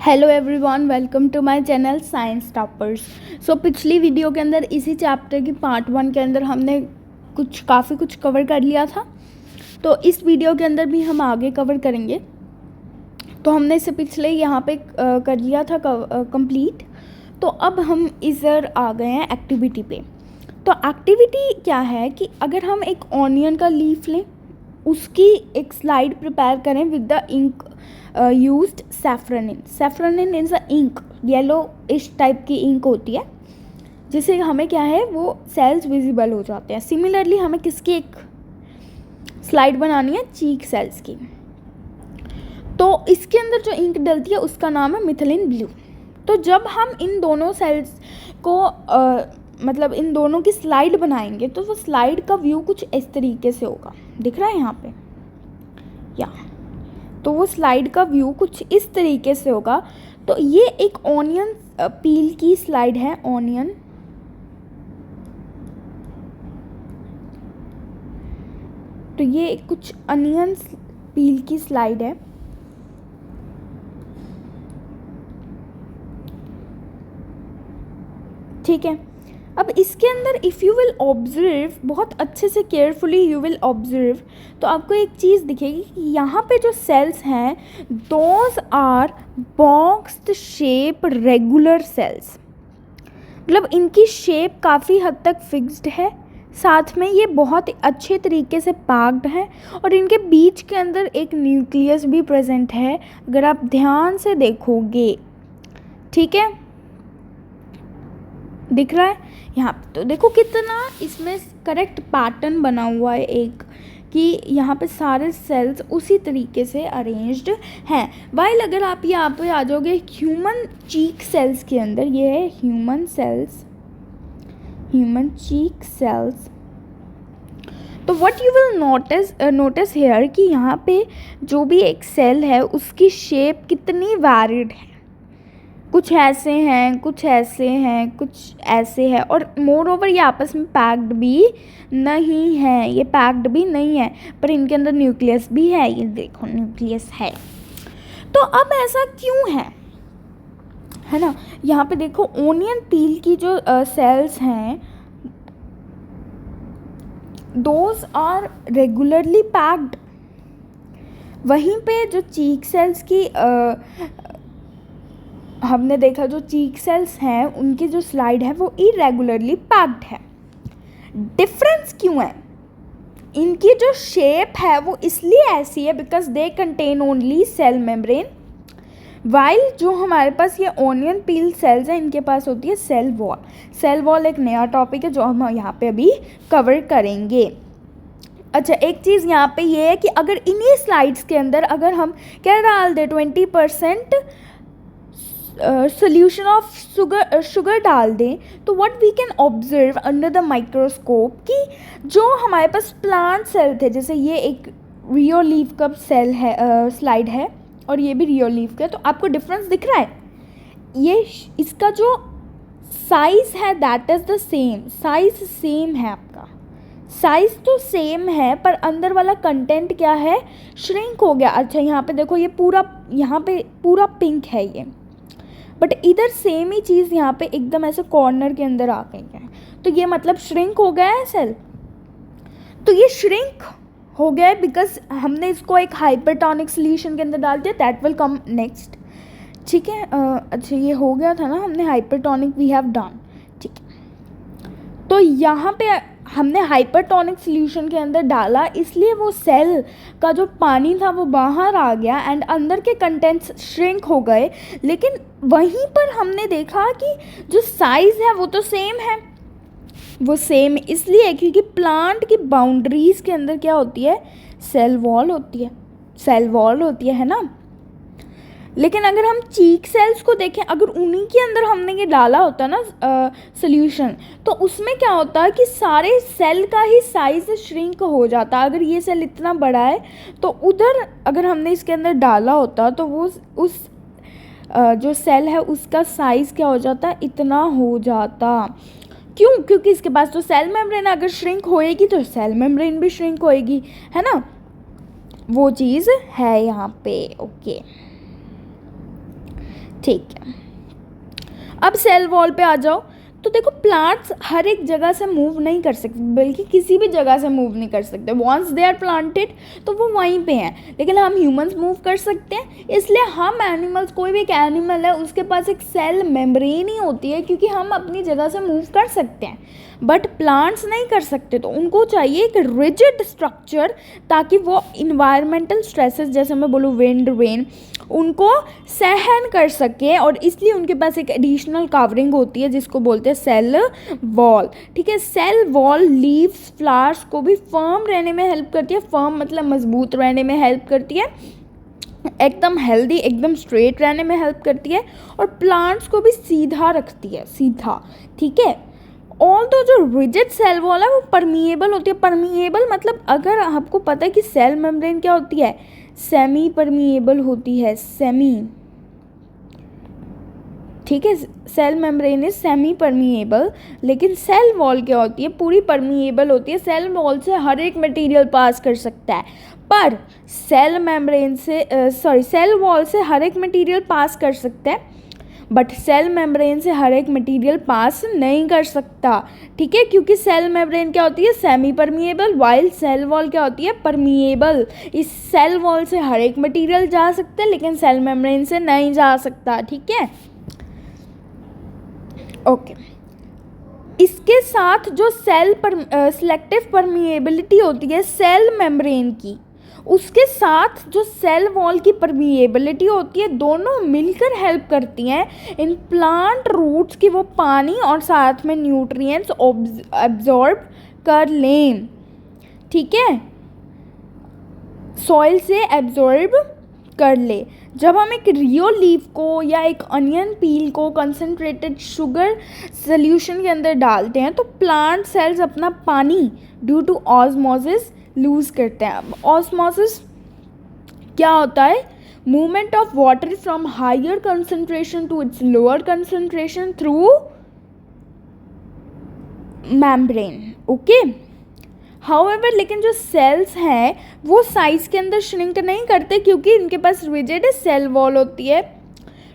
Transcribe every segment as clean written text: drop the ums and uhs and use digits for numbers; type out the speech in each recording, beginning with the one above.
Hello everyone, welcome to my channel science toppers. पिछली video के अंदर इसी चैप्टर की पार्ट 1 के अंदर हमने काफ़ी कुछ कवर कर लिया था। तो इस वीडियो के अंदर भी हम आगे कवर करेंगे। तो हमने इसे पिछले यहाँ पे कर लिया था कंप्लीट। तो अब हम इधर आ गए हैं एक्टिविटी पे। तो एक्टिविटी क्या है कि अगर हम एक ऑनियन का लीफ लें, उसकी एक स्लाइड प्रिपेयर करें with the ink used safranin. Safranin is a ink, yellowish type की इंक होती है, जिससे हमें क्या है वो सेल्स विजिबल हो जाते हैं। सिमिलरली हमें किसकी एक स्लाइड बनानी है, चीक सेल्स की। तो इसके अंदर जो इंक डलती है उसका नाम है मिथिलिन ब्लू। तो जब हम इन दोनों सेल्स को मतलब इन दोनों की स्लाइड बनाएंगे तो वो स्लाइड का व्यू कुछ इस तरीके से होगा, दिख रहा है यहाँ पे या। तो वो स्लाइड का व्यू कुछ इस तरीके से होगा। तो ये एक ऑनियन पील की स्लाइड है, ऑनियन। तो ये कुछ अनियन पील की स्लाइड है। ठीक है। अब इसके अंदर इफ़ यू विल ऑब्जर्व, बहुत अच्छे से केयरफुली यू विल ऑब्जर्व, तो आपको एक चीज़ दिखेगी कि यहाँ पे जो सेल्स हैं those are boxed shape regular cells. मतलब इनकी शेप काफ़ी हद तक फिक्स्ड है, साथ में ये बहुत अच्छे तरीके से पैक्ड है और इनके बीच के अंदर एक न्यूक्लियस भी प्रेजेंट है, अगर आप ध्यान से देखोगे। ठीक है, दिख रहा है यहाँ पे। तो देखो कितना इसमें करेक्ट पैटर्न बना हुआ है एक, कि यहाँ पे सारे सेल्स उसी तरीके से अरेंज्ड हैं। वाइल अगर आप यहाँ पे आ जाओगे ह्यूमन चीक सेल्स के अंदर, ये है human cells, human cheek cells. तो what you will notice here कि यहाँ पे जो भी एक सेल है उसकी शेप कितनी वैरिड है। कुछ ऐसे हैं, कुछ ऐसे हैं, कुछ ऐसे है, और मोर ओवर ये आपस में पैक्ड भी नहीं है, ये पैक्ड भी नहीं है, पर इनके अंदर न्यूक्लियस भी है। ये देखो न्यूक्लियस है। तो अब ऐसा क्यों है ना। यहाँ पे देखो ओनियन पील की जो सेल्स हैं दोज आर रेगुलरली पैक्ड। वहीं पे जो चीक सेल्स की हमने देखा, जो चीक सेल्स हैं उनकी जो स्लाइड है वो इरेगुलरली पैक्ड है। डिफरेंस क्यों है? इनकी जो शेप है वो इसलिए ऐसी है because they contain only cell membrane, while जो हमारे पास ये ऑनियन पील सेल्स हैं इनके पास होती है सेल वॉल। सेल वॉल एक नया टॉपिक है जो हम यहाँ पे अभी कवर करेंगे। अच्छा, एक चीज़ यहाँ पे ये है कि अगर इन्हीं स्लाइड्स के अंदर अगर हम क्या डाल दें 20% सोल्यूशन ऑफ शुगर डाल दें, तो what we can observe under the microscope कि जो हमारे पास प्लांट सेल थे, जैसे ये एक रियो लीफ का सेल है, स्लाइड है, और ये भी रियो लीफ का। तो आपको डिफरेंस दिख रहा है? ये इसका जो साइज़ है that is the same, size same है, आपका साइज़ तो सेम है, पर अंदर वाला कंटेंट क्या है, श्रिंक हो गया। अच्छा, यहाँ पे देखो ये पूरा, यहाँ पे पूरा पिंक है ये, बट इधर सेम ही चीज़ यहाँ पे एकदम ऐसे कॉर्नर के अंदर आ गई है। तो ये मतलब श्रिंक हो गया है सेल। तो ये श्रिंक हो गया है बिकॉज हमने इसको एक हाइपरटोनिक सोल्यूशन के अंदर डाल दिया, दैट विल कम नेक्स्ट। ठीक है। अच्छा, ये हो गया था ना, हमने हाइपरटोनिक वी हैव डन। ठीक है। तो यहाँ पे हमने हाइपरटोनिक सोल्यूशन के अंदर डाला, इसलिए वो सेल का जो पानी था वो बाहर आ गया एंड अंदर के कंटेंट्स श्रिंक हो गए। लेकिन वहीं पर हमने देखा कि जो साइज़ है वो तो सेम है। वो सेम इसलिए क्योंकि प्लांट की बाउंड्रीज़ के अंदर क्या होती है, सेल वॉल होती है, सेल वॉल होती है ना। लेकिन अगर हम चीक सेल्स को देखें, अगर उन्हीं के अंदर हमने ये डाला होता ना सोल्यूशन, तो उसमें क्या होता है कि सारे सेल का ही साइज़ श्रिंक हो जाता। अगर ये सेल इतना बड़ा है तो उधर अगर हमने इसके अंदर डाला होता तो वो उस जो सेल है उसका साइज़ क्या हो जाता, इतना हो जाता। क्यों? क्योंकि इसके पास तो सेल मेम्ब्रेन, अगर श्रिंक होएगी तो सेल मेम्ब्रेन भी श्रिंक होएगी, है ना। वो चीज़ है यहाँ पे। ओके, ठीक है, अब सेल वॉल पे आ जाओ। तो देखो प्लांट्स हर एक जगह से मूव नहीं कर सकते, बल्कि किसी भी जगह से मूव नहीं कर सकते। वंस दे आर प्लांटेड तो वो वहीं पे हैं, लेकिन हम ह्यूमंस मूव कर सकते हैं। इसलिए हम एनिमल्स, कोई भी एक एनिमल है उसके पास एक सेल मेम्ब्रेन ही होती है, क्योंकि हम अपनी जगह से मूव कर सकते हैं, बट प्लांट्स नहीं कर सकते। तो उनको चाहिए एक रिजिड स्ट्रक्चर, ताकि वो इन्वायरमेंटल स्ट्रेसेस, जैसे मैं बोलूँ विंड, रेन, उनको सहन कर सके, और इसलिए उनके पास एक एडिशनल कवरिंग होती है जिसको बोलते हैं सेल वॉल। ठीक है, सेल वॉल लीव्स, फ्लावर्स को भी फर्म रहने में हेल्प करती है। फर्म मतलब मजबूत रहने में हेल्प करती है, एकदम हेल्दी, एकदम स्ट्रेट रहने में हेल्प करती है, और प्लांट्स को भी सीधा रखती है, सीधा। ठीक है, ऑल तो जो रिजिड सेल वॉल है वो परमिएबल होती है। परमिएबल मतलब अगर आपको पता है कि सेल मेम्ब्रेन क्या होती है, सेमी परमिएबल होती है, सेमी। ठीक है, cell membrane is semi permeable, लेकिन सेल वॉल क्या होती है, पूरी परमिएबल होती है। सेल वॉल से हर एक मटेरियल पास कर सकता है, पर सेल मेम्ब्रेन से सेल वॉल से हर एक मटेरियल पास कर सकता है, बट सेल मेम्ब्रेन से हर एक मटेरियल पास नहीं कर सकता। ठीक है, क्योंकि सेल मेम्ब्रेन क्या होती है, semi permeable, while cell wall क्या होती है, परमिएबल। इस सेल वॉल से हर एक मटेरियल जा सकता है, लेकिन सेल मेम्ब्रेन से नहीं जा सकता। ठीक है, ओके। इसके साथ जो सेल पर सिलेक्टिव परमिएबिलिटी होती है सेल मेम्ब्रेन की, उसके साथ जो सेल वॉल की परमिएबिलिटी होती है, दोनों मिलकर हेल्प करती हैं इन प्लांट रूट्स की वो पानी और साथ में न्यूट्रिएंट्स एब्जॉर्ब कर लें। ठीक है, सॉइल से एब्जॉर्ब कर ले। जब हम एक रियो लीफ को या एक अनियन पील को कंसनट्रेटेड शुगर सोल्यूशन के अंदर डालते हैं, तो प्लांट सेल्स अपना पानी ड्यू टू ऑस्मोसिस लूज़ करते हैं। ऑस्मोसिस क्या होता है, movement of water from higher concentration to its lower concentration through membrane. Okay, however लेकिन जो सेल्स हैं वो साइज के अंदर श्रिंक नहीं करते, क्योंकि इनके पास रिजिड सेल वॉल होती है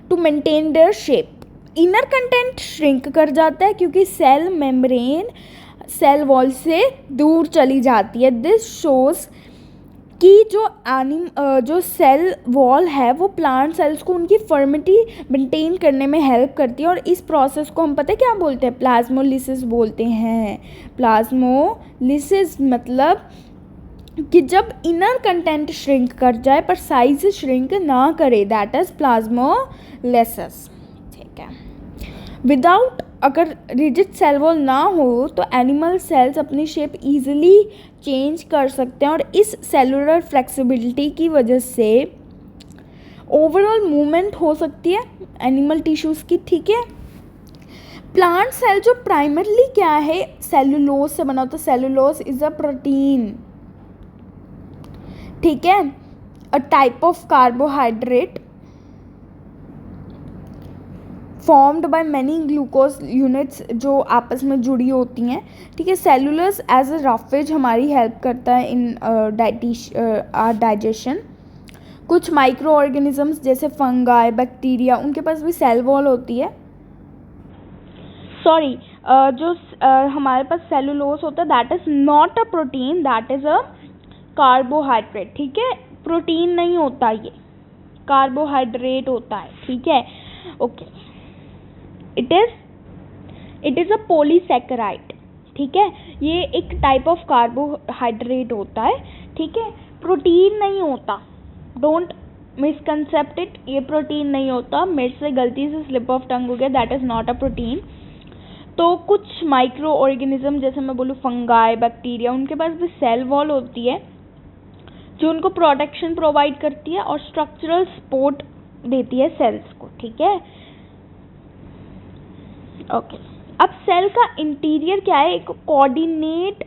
to maintain their shape. Inner content shrink कर जाता है क्योंकि सेल मेम्ब्रेन सेल वॉल से दूर चली जाती है। दिस शोज कि जो सेल वॉल है वो प्लांट सेल्स को उनकी फर्मिटी मेंटेन करने में हेल्प करती है, और इस प्रोसेस को हम पता है क्या बोलते हैं, प्लाज्मोलिसिस बोलते हैं। प्लाज्मोलिसिस मतलब कि जब इनर कंटेंट श्रिंक कर जाए पर साइज श्रिंक ना करे, दैट इज प्लाज्मोलिसिस। ठीक है, विदाउट, अगर रिजिड सेल वॉल ना हो तो एनिमल सेल्स अपनी शेप ईजिली चेंज कर सकते हैं, और इस सेलुलर फ्लेक्सिबिलिटी की वजह से ओवरऑल मूवमेंट हो सकती है एनिमल टिश्यूज़ की। ठीक है, प्लांट सेल जो प्राइमरली क्या है, सेलुलोज से बना होता है। Cellulose is a protein. ठीक है, a type of carbohydrate formed by many glucose units जो आपस में जुड़ी होती हैं। ठीक है, सेलुलस एज अ रफेज हमारी हेल्प करता है इन डाइजेशन। कुछ माइक्रो ऑर्गेनिजम्स जैसे फंगाई, बैक्टीरिया, उनके पास भी सेल वॉल होती है। सॉरी, जो हमारे पास सेलुलोस होता है that is not a protein, that is a carbohydrate. ठीक है, प्रोटीन नहीं होता, ये कार्बोहाइड्रेट होता है। ठीक है, okay, it is a polysaccharide. ठीक है, ये एक टाइप ऑफ कार्बोहाइड्रेट होता है। ठीक है, प्रोटीन नहीं होता, डोंट मिसकंसेप्ट इट, ये प्रोटीन नहीं होता। मेरे से गलती से स्लिप ऑफ टंग हो गया, that is not a protein. तो कुछ माइक्रो ऑर्गेनिज्म जैसे मैं बोलूँ फंगाई, बैक्टीरिया, उनके पास भी सेल वॉल होती है जो उनको प्रोटेक्शन प्रोवाइड करती है और स्ट्रक्चरल सपोर्ट देती है सेल्स को। ठीक है, ओके। अब सेल का इंटीरियर क्या है, एक कोऑर्डिनेट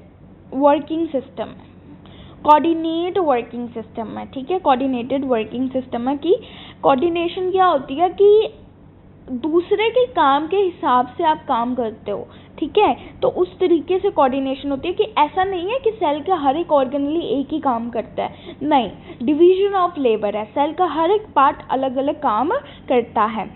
वर्किंग सिस्टम है। कोऑर्डिनेट वर्किंग सिस्टम है। ठीक है, कोऑर्डिनेटेड वर्किंग सिस्टम है कि कोऑर्डिनेशन क्या होती है कि दूसरे के काम के हिसाब से आप काम करते हो। ठीक है, तो उस तरीके से कोऑर्डिनेशन होती है कि ऐसा नहीं है कि सेल का हर एक ऑर्गेनली एक ही काम करता है, नहीं, डिवीजन ऑफ लेबर है, सेल का हर एक पार्ट अलग अलग काम करता है।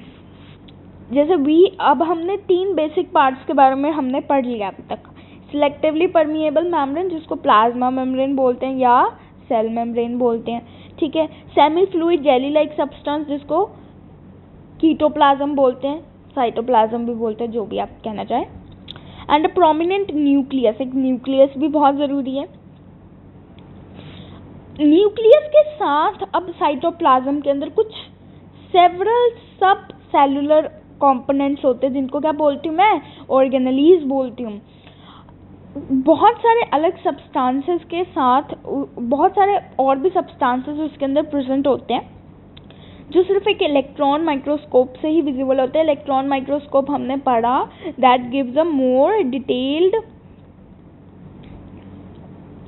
जैसे अब हमने 3 बेसिक पार्ट्स के बारे में हमने पढ़ लिया अभी तक। सिलेक्टिवली परमिएबल मेम्ब्रेन जिसको प्लाज्मा मेम्ब्रेन बोलते हैं या सेल मेम्ब्रेन बोलते हैं, ठीक है। Semi fluid jelly like substance जिसको कीटोप्लाज्म बोलते हैं, साइटोप्लाज्म भी बोलते हैं, जो भी आप कहना चाहें। एंड प्रोमिनेंट न्यूक्लियस, एक न्यूक्लियस भी बहुत ज़रूरी है। न्यूक्लियस के साथ अब साइटोप्लाज्म के अंदर कुछ सेवरल सब सेलुलर कंपोनेंट्स होते हैं जिनको क्या बोलती हूँ मैं, ऑर्गेनेलीज बोलती हूँ। बहुत सारे अलग सब्सटेंसेस के साथ बहुत सारे और भी सब्सटेंसेस उसके अंदर प्रेजेंट होते हैं जो सिर्फ एक इलेक्ट्रॉन माइक्रोस्कोप से ही विजिबल होते हैं। इलेक्ट्रॉन माइक्रोस्कोप हमने पढ़ा, that gives a more detailed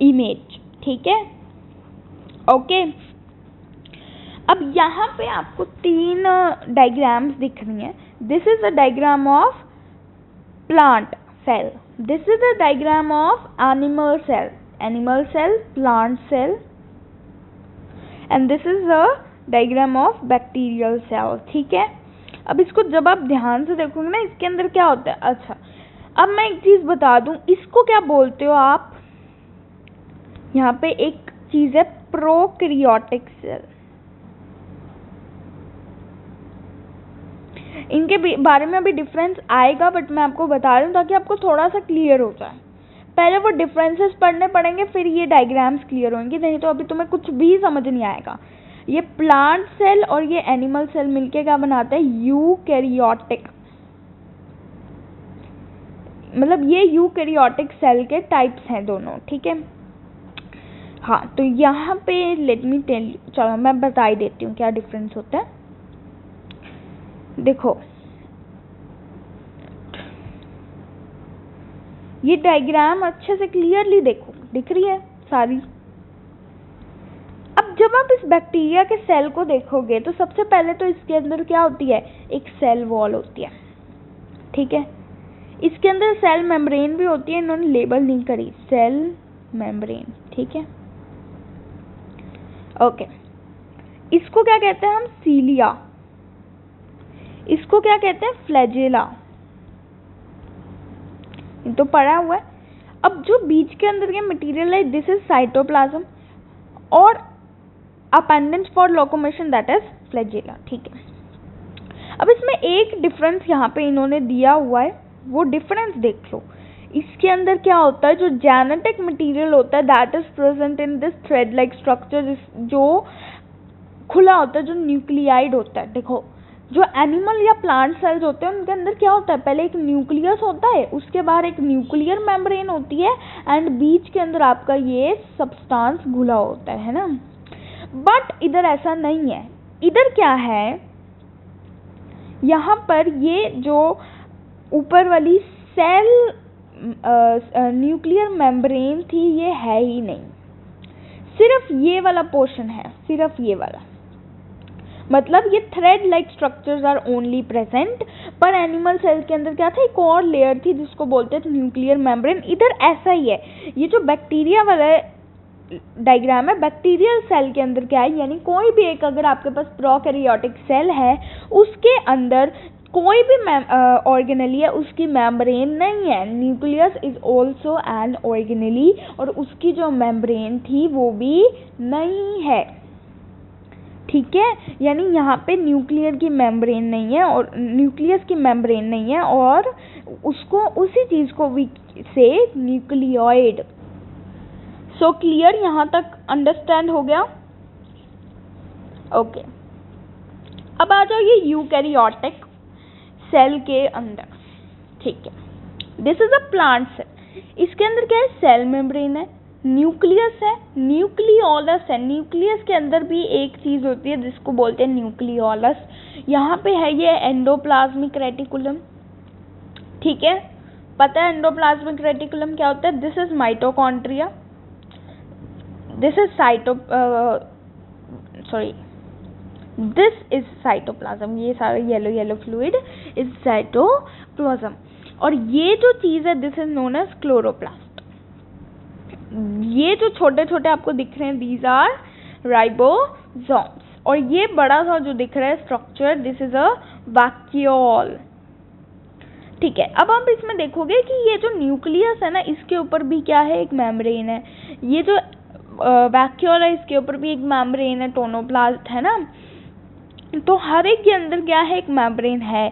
image, ठीक है, ओके। अब यहाँ पे आपको 3 डायग्राम्स दिख रही हैं। This is the diagram of plant cell, this is the diagram of animal cell, plant cell, and this is the diagram of bacterial cell, ठीक है। अब इसको जब आप ध्यान से देखोगे ना, इसके अंदर क्या होता है। अच्छा, अब मैं एक चीज बता दूं, इसको क्या बोलते हो आप, यहाँ पे एक चीज है प्रोकैरियोटिक सेल। इनके बारे में अभी डिफरेंस आएगा, बट मैं आपको बता रही हूँ ताकि आपको थोड़ा सा क्लियर हो जाए। पहले वो डिफरेंसेस पढ़ने पड़ेंगे, फिर ये डायग्राम्स क्लियर होंगी, नहीं तो अभी तुम्हें कुछ भी समझ नहीं आएगा। ये प्लांट सेल और ये एनिमल सेल मिलके क्या बनाते हैं, यूकैरियोटिक, मतलब ये यूकैरियोटिक सेल के टाइप्स हैं दोनों, ठीक है। हाँ, तो यहाँ पे लेट मी टेल यू, चलो मैं बता ही देती हूँ क्या डिफरेंस होता है। देखो, ये डायग्राम अच्छे से क्लियरली देखो, दिख रही है सारी। अब जब आप इस बैक्टीरिया के सेल को देखोगे तो सबसे पहले तो इसके अंदर क्या होती है, एक सेल वॉल होती है, ठीक है। इसके अंदर सेल मेम्ब्रेन भी होती है, इन्होंने लेबल नहीं करी, सेल मेम्ब्रेन, ठीक है, ओके। इसको क्या कहते हैं हम, सीलिया, इसको क्या कहते हैं, फ्लैजेला, तो पढ़ा हुआ है। अब जो बीच के अंदर के मटेरियल है, दिस इज साइटोप्लाज्म, और appendage for locomotion, that is flagella, ठीक है। अब इसमें एक डिफरेंस यहाँ पे इन्होंने दिया हुआ है, वो डिफरेंस देख लो। इसके अंदर क्या होता है, जो जेनेटिक मटेरियल होता है that is present in this thread like structure, जो खुला होता है, जो न्यूक्लियाइड होता है। देखो, जो एनिमल या प्लांट सेल्स होते हैं उनके अंदर क्या होता है, पहले एक न्यूक्लियस होता है, उसके बाहर एक न्यूक्लियर मेम्ब्रेन होती है, एंड बीच के अंदर आपका ये सब्सटेंस घुला होता है ना। बट इधर ऐसा नहीं है। इधर क्या है, यहाँ पर ये जो ऊपर वाली सेल न्यूक्लियर मेम्ब्रेन थी, ये है ही नहीं, सिर्फ ये वाला पोर्शन है, सिर्फ ये वाला, मतलब ये thread like structures are only present. पर एनिमल सेल के अंदर क्या था, एक और लेयर थी जिसको बोलते थे न्यूक्लियर मेम्ब्रेन। इधर ऐसा ही है। ये जो बैक्टीरिया वाला डायग्राम है, बैक्टीरियल सेल के अंदर क्या है, यानी कोई भी एक, अगर आपके पास प्रोकैरियोटिक सेल है, उसके अंदर कोई भी ऑर्गेनेली है, उसकी मेम्ब्रेन नहीं है। Nucleus is also an organelle, और उसकी जो मेम्ब्रेन थी वो भी नहीं है, ठीक है। यानी यहाँ पे न्यूक्लियर की मेम्ब्रेन नहीं है, और न्यूक्लियस की मेम्ब्रेन नहीं है, और उसको उसी चीज को से न्यूक्लियोइड। सो क्लियर, यहाँ तक अंडरस्टैंड हो गया, ओके। अब आ जाओ ये यूकैरियोटिक सेल के अंदर, ठीक है। This is a plant cell. इसके अंदर क्या है, सेल मेम्ब्रेन है, न्यूक्लियस है, न्यूक्लियोलस है। न्यूक्लियस के अंदर भी एक चीज होती है जिसको बोलते हैं न्यूक्लियोलस। यहाँ पे है ये एंडोप्लाज्मिक रेटिकुलम, ठीक है। पता है एंडोप्लाज्मिक रेटिकुलम क्या होता है, this is mitochondria, this is this is cytoplasm. ये सारा yellow yellow fluid is cytoplasm, और ये जो चीज है this is known as chloroplast. ये जो छोटे छोटे आपको दिख रहे हैं, दीज आर राइबोसोम्स, और ये बड़ा सा जो दिख रहा है structure, this is a vacuole, ठीक है, अब आप इसमें देखोगे कि ये जो न्यूक्लियस है ना, इसके ऊपर भी क्या है, एक मेम्ब्रेन है। ये जो वैक्यूल है, इसके ऊपर भी एक मेम्ब्रेन है, टोनोप्लास्ट है ना। तो हर एक के अंदर क्या है, एक मेम्ब्रेन है।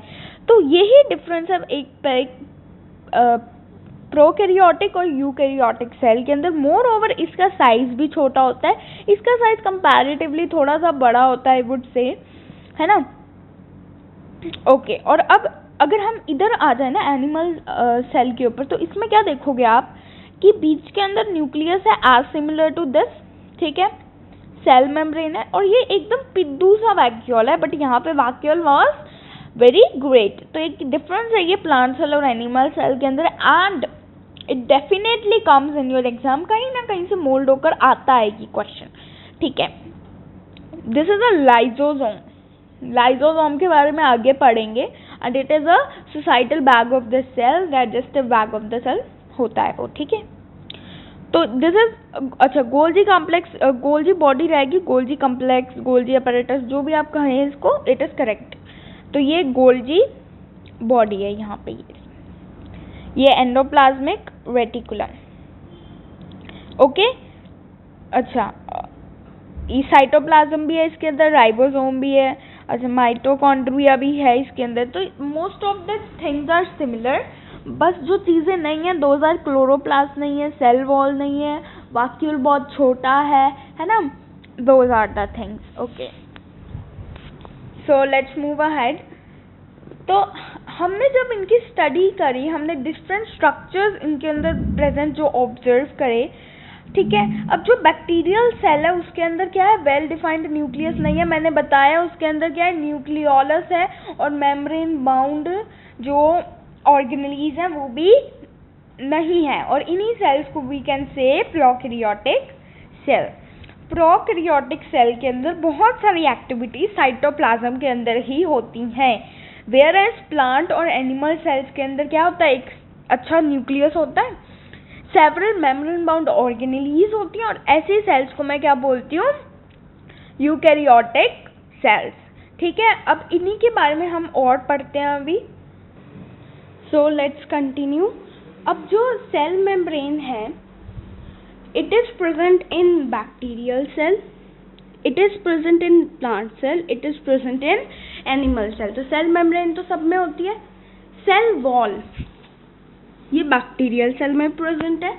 तो यही डिफरेंस है एक प्रोकैरियोटिक और यूकैरियोटिक सेल के अंदर। मोर ओवर इसका साइज भी छोटा होता है, इसका साइज कंपैरेटिवली थोड़ा सा बड़ा होता है, वुड से, है ना। ओके, और अब अगर हम इधर आ जाए ना एनिमल सेल के ऊपर, तो इसमें क्या देखोगे आप कि बीच के अंदर न्यूक्लियस है एज सिमिलर टू दिस, ठीक है, सेल मेम्ब्रेन है, और ये एकदम पिद्दू सा वैक्यूल है, बट यहाँ पे वैक्यूल वाज वेरी ग्रेट। तो एक डिफरेंस है ये प्लांट सेल और एनिमल सेल के अंदर, and it definitely comes in your exam, कहीं ना कहीं से मोल्ड होकर आता है ये क्वेश्चन, ठीक है। This is a lysosome. Lysosome के बारे में आगे पढ़ेंगे, and it is a suicidal bag of the cell, digestive bag of the cell होता है वो, ठीक है। तो दिस इज अच्छा, गोल्जी कॉम्प्लेक्स, गोल्जी बॉडी रहेगी, गोल्जी कॉम्प्लेक्स, गोल्जी अपैरेटस, जो भी आप कहें इसको, इट इज करेक्ट। तो ये गोल्जी बॉडी है यहाँ पे, ये एंडोप्लाज्मिक रेटिकुलम, ओके। अच्छा, ये साइटोप्लाज्म भी है इसके अंदर, राइबोसोम भी है, अच्छा माइटोकॉन्ड्रिया भी है इसके अंदर। तो most of the things are similar, बस जो चीज़ें नहीं है, दोज आर क्लोरोप्लास्ट नहीं है, सेल वॉल नहीं है, वैक्यूल बहुत छोटा है ना, those are the things, okay. So let's move ahead. तो हमने जब इनकी स्टडी करी, हमने डिफरेंट स्ट्रक्चर्स इनके अंदर प्रेजेंट जो ऑब्जर्व करे, ठीक है। अब जो बैक्टीरियल सेल है उसके अंदर क्या है, वेल डिफाइंड न्यूक्लियस नहीं है, मैंने बताया उसके अंदर क्या है, न्यूक्लियोलस है, और मेम्ब्रेन बाउंड जो ऑर्गेनेलीज हैं वो भी नहीं है, और इन्हीं सेल्स को we can say prokaryotic cell. Prokaryotic cell के अंदर बहुत सारी एक्टिविटी साइटोप्लाज्म के अंदर ही होती हैं, वेयर एज प्लांट और एनिमल सेल्स के अंदर क्या होता है, एक अच्छा न्यूक्लियस होता है, सेवरल मेम्ब्रेन बाउंड ऑर्गेनेलीज होती हैं, और ऐसे सेल्स को मैं क्या बोलती हूँ, यूकैरियोटिक सेल्स, ठीक है। अब इन्हीं के बारे में हम और पढ़ते हैं अभी। So let's continue. अब जो सेल मेम्ब्रेन है, it is present in bacterial cell, it is present in plant cell, it is present in animal cell. तो सेल मेम्ब्रेन तो सब में होती है। सेल वॉल ये बैक्टीरियल सेल में प्रेजेंट है,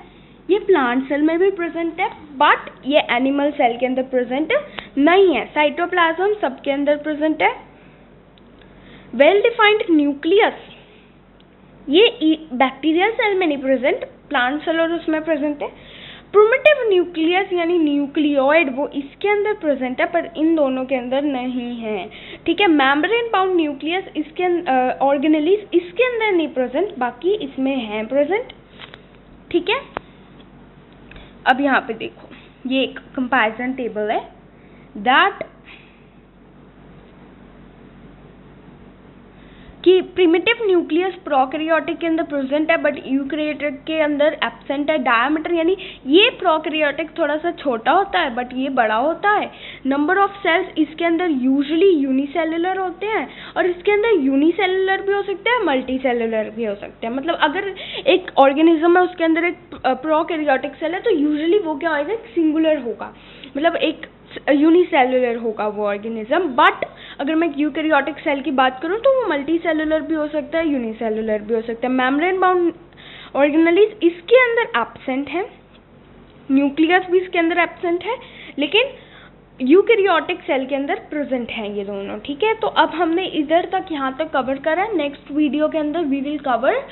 ये प्लांट सेल में भी प्रेजेंट है, बट ये एनिमल सेल के अंदर प्रेजेंट नहीं है। साइटोप्लाज्म सबके अंदर प्रेजेंट है। वेल डिफाइंड न्यूक्लियस ये बैक्टीरियल सेल में नहीं प्रेजेंट, प्लांट सेल और उसमें प्रेजेंट है। प्रिमिटिव न्यूक्लियस यानी न्यूक्लियोइड वो इसके अंदर प्रेजेंट है, पर इन दोनों के अंदर नहीं है, ठीक है। मेम्ब्रेन बाउंड न्यूक्लियस इसके ऑर्गेनेलीज इसके अंदर नहीं प्रेजेंट, बाकी इसमें है प्रेजेंट, ठीक है। अब यहाँ पे देखो, ये एक कंपैरिजन टेबल है दैट कि प्रिमिटिव न्यूक्लियस प्रोकैरियोटिक के अंदर प्रेजेंट है, बट यूकैरियोटिक के अंदर एब्सेंट है। डायमीटर यानी ये प्रोकैरियोटिक थोड़ा सा छोटा होता है, बट ये बड़ा होता है। नंबर ऑफ सेल्स इसके अंदर यूजुअली यूनिसेलुलर होते हैं, और इसके अंदर यूनिसेलुलर भी हो सकते हैं, मल्टी सेलुलर भी हो सकते हैं। मतलब अगर एक ऑर्गेनिज्म है उसके अंदर एक प्रोकैरियोटिक सेल है, तो यूजुअली वो क्या होगा, एक सिंगुलर होगा, मतलब एक यूनिसेलुलर होगा वो ऑर्गेनिज्म। बट अगर मैं यूकैरियोटिक सेल की बात करूं तो वो मल्टी सेलुलर भी हो सकता है, यूनिसेलुलर भी हो सकता है। मेम्ब्रेन बाउंड ऑर्गेनेलीज इसके अंदर एब्सेंट है, न्यूक्लियस भी इसके अंदर एब्सेंट है, लेकिन यूकैरियोटिक सेल के अंदर प्रेजेंट है ये दोनों, ठीक है। तो अब हमने इधर तक यहाँ तक कवर करा। नेक्स्ट वीडियो के अंदर we will cover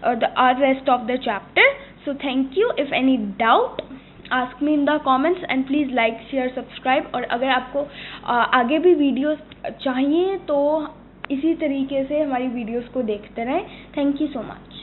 the rest of the chapter. So thank you. If any doubt ask me in the comments and please like, share, subscribe। और अगर आपको आगे भी वीडियोस चाहिए तो इसी तरीके से हमारी वीडियोस को देखते रहें। Thank you so much.